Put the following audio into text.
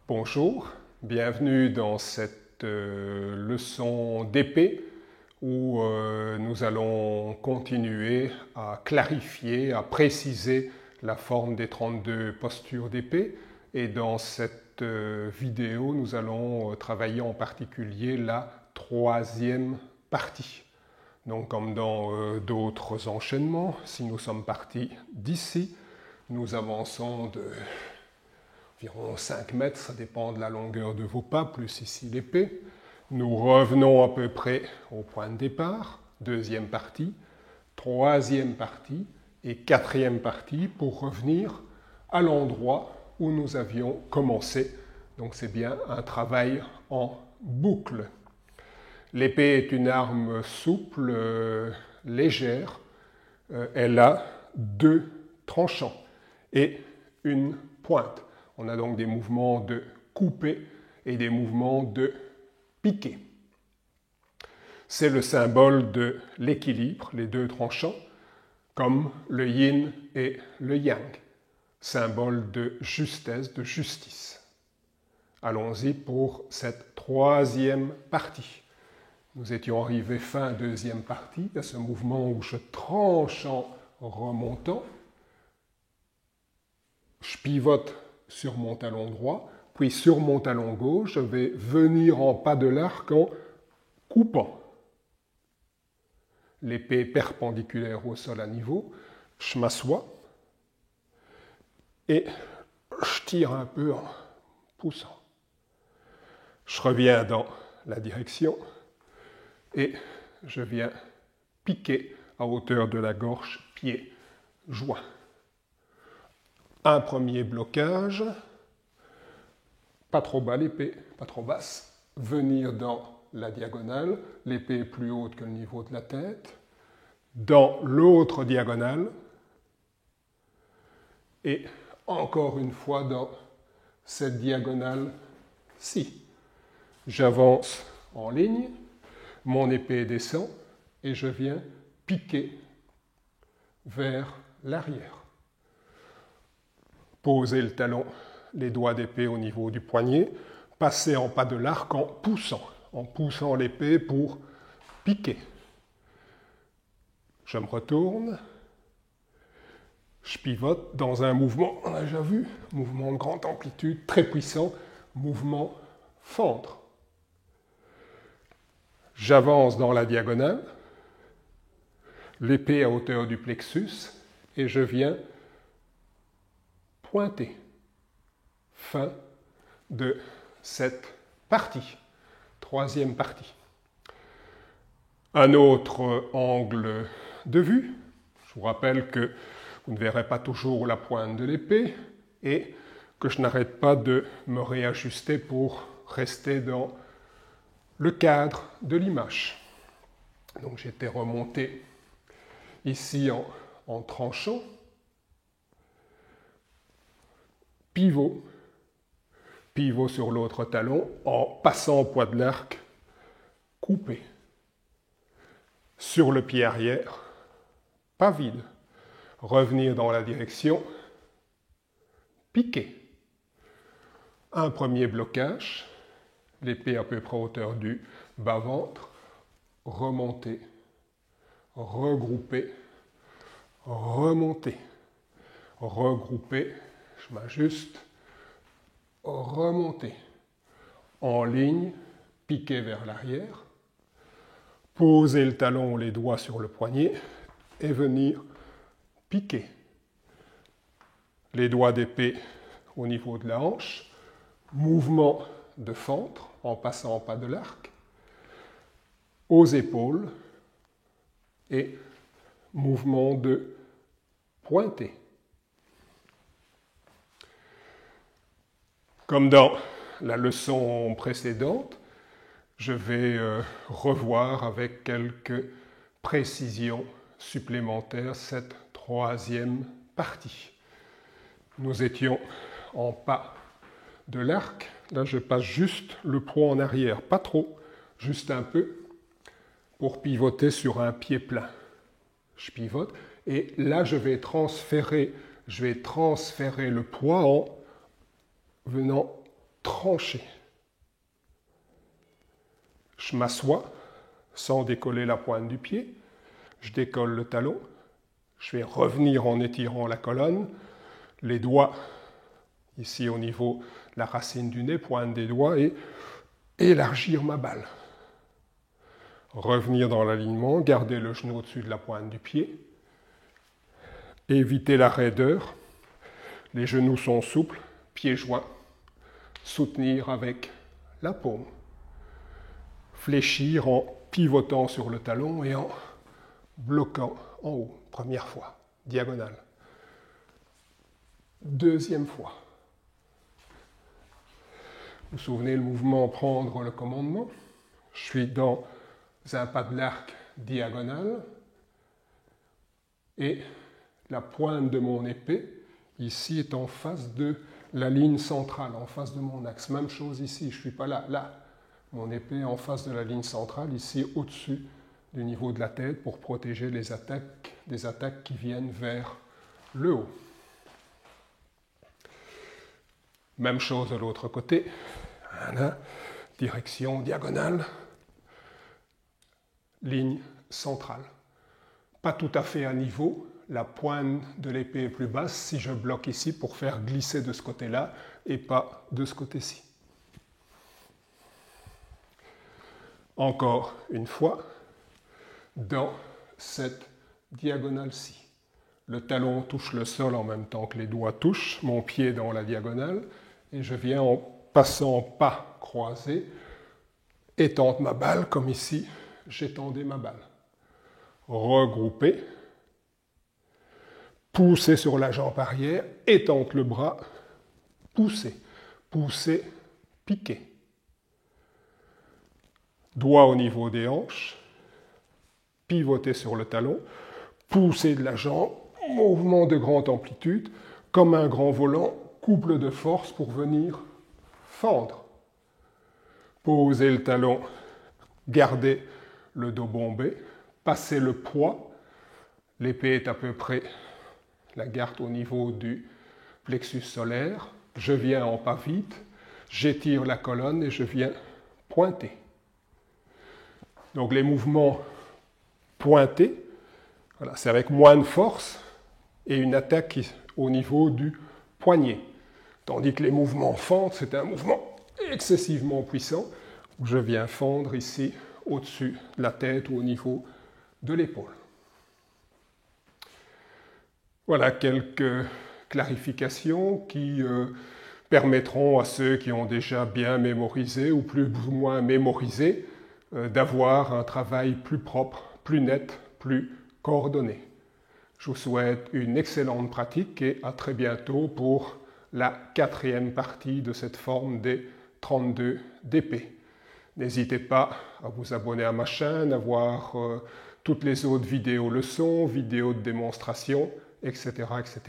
Bonjour, bienvenue dans cette leçon d'épée où nous allons continuer à clarifier, à préciser la forme des 32 postures d'épée. Et dans cette vidéo, nous allons travailler en particulier la troisième partie. Donc comme dans d'autres enchaînements, si nous sommes partis d'ici, nous avançons de environ 5 mètres, ça dépend de la longueur de vos pas, plus ici l'épée. Nous revenons à peu près au point de départ, deuxième partie, troisième partie et quatrième partie pour revenir à l'endroit où nous avions commencé. Donc c'est bien un travail en boucle. L'épée est une arme souple, légère. Elle a 2 tranchants et une pointe. On a donc des mouvements de couper et des mouvements de piquer. C'est le symbole de l'équilibre, les 2 tranchants, comme le yin et le yang, symbole de justesse, de justice. Allons-y pour cette troisième partie. Nous étions arrivés fin deuxième partie, à ce mouvement où je tranche en remontant, je pivote sur mon talon droit, puis sur mon talon gauche, je vais venir en pas de l'arc en coupant. L'épée perpendiculaire au sol à niveau, je m'assois et je tire un peu en poussant. Je reviens dans la direction et je viens piquer à hauteur de la gorge, pied joint. Un premier blocage, pas trop bas l'épée, pas trop basse, venir dans la diagonale, l'épée est plus haute que le niveau de la tête, dans l'autre diagonale, et encore une fois dans cette diagonale-ci. J'avance en ligne, mon épée descend, et je viens piquer vers l'arrière. Poser le talon, les doigts d'épée au niveau du poignet, passer en pas de l'arc en poussant l'épée pour piquer. Je me retourne, je pivote dans un mouvement, on a déjà vu, mouvement de grande amplitude, très puissant, mouvement fendre. J'avance dans la diagonale, l'épée à hauteur du plexus, et je viens pointer. Fin de cette partie, troisième partie. Un autre angle de vue. Je vous rappelle que vous ne verrez pas toujours la pointe de l'épée et que je n'arrête pas de me réajuster pour rester dans le cadre de l'image. Donc j'étais remonté ici en tranchant. Pivot sur l'autre talon, en passant au poids de l'arc, coupé. Sur le pied arrière, pas vide. Revenir dans la direction, piquer. Un premier blocage, l'épée à peu près à hauteur du bas-ventre, remonter, regrouper, remonter, regrouper, je m'ajuste, remonter, en ligne, piquer vers l'arrière, poser le talon ou les doigts sur le poignet et venir piquer. Les doigts d'épée au niveau de la hanche, mouvement de fendre en passant en pas de l'arc, aux épaules et mouvement de pointer. Comme dans la leçon précédente, je vais revoir avec quelques précisions supplémentaires cette troisième partie. Nous étions en pas de l'arc. Là, je passe juste le poing en arrière, pas trop, juste un peu, pour pivoter sur un pied plein. Je pivote et là, je vais transférer le poids en venant trancher. Je m'assois sans décoller la pointe du pied. Je décolle le talon. Je vais revenir en étirant la colonne. Les doigts, ici au niveau de la racine du nez, pointe des doigts et élargir ma balle. Revenir dans l'alignement, garder le genou au-dessus de la pointe du pied. Éviter la raideur. Les genoux sont souples, pieds joints. Soutenir avec la paume. Fléchir en pivotant sur le talon et en bloquant en haut. Première fois, diagonale. Deuxième fois. Vous vous souvenez le mouvement prendre le commandement? Je suis dans un pas de l'arc diagonal et la pointe de mon épée ici est en face de la ligne centrale, en face de mon axe. Même chose ici, je ne suis pas là, là. Mon épée est en face de la ligne centrale, ici au-dessus du niveau de la tête pour protéger les attaques, des attaques qui viennent vers le haut. Même chose de l'autre côté. Voilà. Direction diagonale. Ligne centrale. Pas tout à fait à niveau. La pointe de l'épée est plus basse si je bloque ici pour faire glisser de ce côté-là et pas de ce côté-ci. Encore une fois, dans cette diagonale-ci. Le talon touche le sol en même temps que les doigts touchent mon pied dans la diagonale et je viens en passant pas croisé étendre ma balle comme ici, j'étendais ma balle. Regrouper, pousser sur la jambe arrière, étendre le bras, pousser, pousser, piquer. Doigt au niveau des hanches, pivoter sur le talon, pousser de la jambe, mouvement de grande amplitude, comme un grand volant, couple de force pour venir fendre. Poser le talon, garder le dos bombé, passer le poids, l'épée est à peu près, la garde au niveau du plexus solaire, je viens en pas vite, j'étire la colonne et je viens pointer. Donc les mouvements pointés, voilà, c'est avec moins de force et une attaque au niveau du poignet. Tandis que les mouvements fendent, c'est un mouvement excessivement puissant où je viens fendre ici au-dessus de la tête ou au niveau de l'épaule. Voilà quelques clarifications qui permettront à ceux qui ont déjà bien mémorisé ou plus ou moins mémorisé d'avoir un travail plus propre, plus net, plus coordonné. Je vous souhaite une excellente pratique et à très bientôt pour la 4e partie de cette forme des 32 DP. N'hésitez pas à vous abonner à ma chaîne, à voir toutes les autres vidéos leçons, vidéos de démonstration, etc., etc.